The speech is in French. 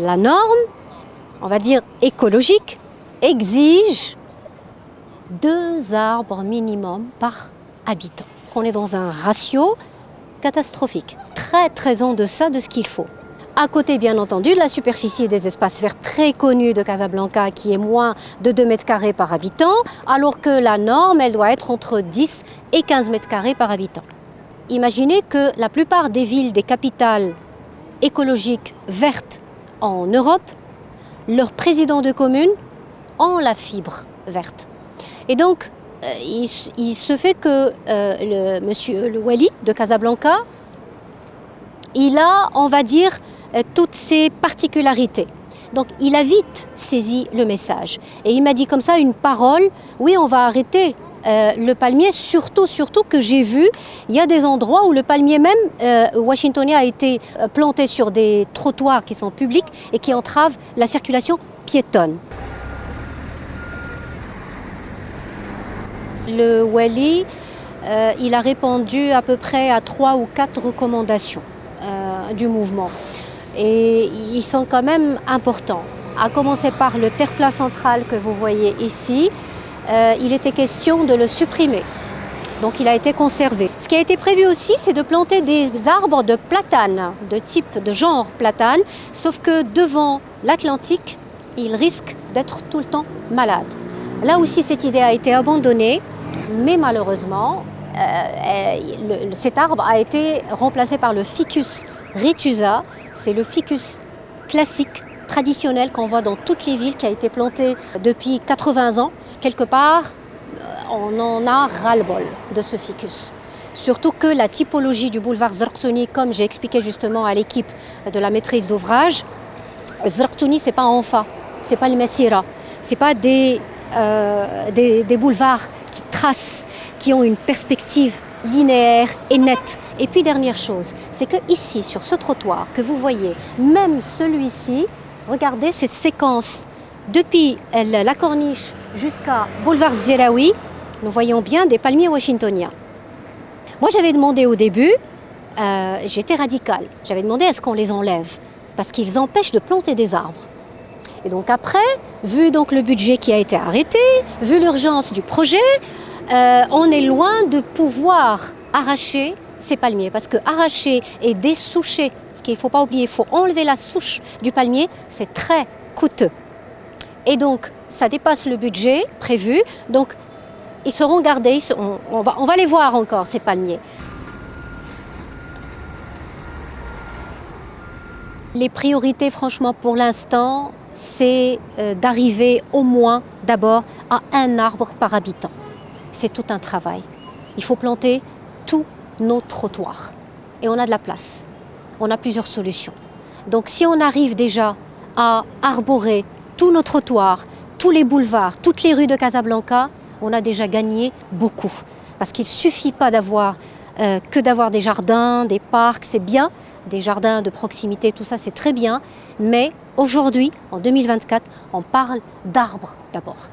La norme, on va dire écologique, exige 2 arbres minimum par habitant. On est dans un ratio catastrophique, très en deçà de ce qu'il faut. À côté, bien entendu, de la superficie des espaces verts très connus de Casablanca, qui est moins de 2 mètres carrés par habitant, alors que la norme, elle doit être entre 10 et 15 mètres carrés par habitant. Imaginez que la plupart des villes, des capitales écologiques vertes en Europe, leurs présidents de communes ont la fibre verte. Et donc, il se fait que monsieur le Wali de Casablanca, il a, on va dire, toutes ces particularités. Donc, il a vite saisi le message. Et il m'a dit comme ça une parole, oui, on va arrêter le palmier, surtout que j'ai vu, il y a des endroits où le palmier même washingtonien a été planté sur des trottoirs qui sont publics et qui entravent la circulation piétonne. Le Wali, il a répondu à peu près à 3 ou 4 recommandations du mouvement. Et ils sont quand même importants. À commencer par le terre-plat central que vous voyez ici, il était question de le supprimer. Donc il a été conservé. Ce qui a été prévu aussi, c'est de planter des arbres de platane, de genre platane, sauf que devant l'Atlantique, il risque d'être tout le temps malade. Là aussi, cette idée a été abandonnée, mais malheureusement, cet arbre a été remplacé par le Ficus ritusa. C'est le ficus classique, traditionnel qu'on voit dans toutes les villes, qui a été planté depuis 80 ans. Quelque part, on en a ras-le-bol de ce ficus. Surtout que la typologie du boulevard Zarqtouni, comme j'ai expliqué justement à l'équipe de la maîtrise d'ouvrage, Zarqtouni, c'est pas Anfa, c'est pas le Messira, c'est pas des boulevards qui tracent, qui ont une perspective linéaire et nette. Et puis dernière chose, c'est que ici, sur ce trottoir que vous voyez, même celui-ci, regardez cette séquence depuis la corniche jusqu'à boulevard Zeraoui, nous voyons bien des palmiers washingtoniens. Moi, j'avais demandé au début, j'étais radicale, j'avais demandé à ce qu'on les enlève, parce qu'ils empêchent de planter des arbres. Et donc après, vu donc le budget qui a été arrêté, vu l'urgence du projet, on est loin de pouvoir arracher ces palmiers, parce que arracher et dessoucher, ce qu'il ne faut pas oublier, il faut enlever la souche du palmier, c'est très coûteux. Et donc, ça dépasse le budget prévu, donc ils seront gardés, on va les voir encore, ces palmiers. Les priorités, franchement, pour l'instant, c'est d'arriver au moins, d'abord, à 1 arbre par habitant. C'est tout un travail. Il faut planter tous nos trottoirs. Et on a de la place. On a plusieurs solutions. Donc si on arrive déjà à arborer tous nos trottoirs, tous les boulevards, toutes les rues de Casablanca, on a déjà gagné beaucoup. Parce qu'il ne suffit pas d'avoir des jardins, des parcs, c'est bien, des jardins de proximité, tout ça c'est très bien. Mais aujourd'hui, en 2024, on parle d'arbres d'abord.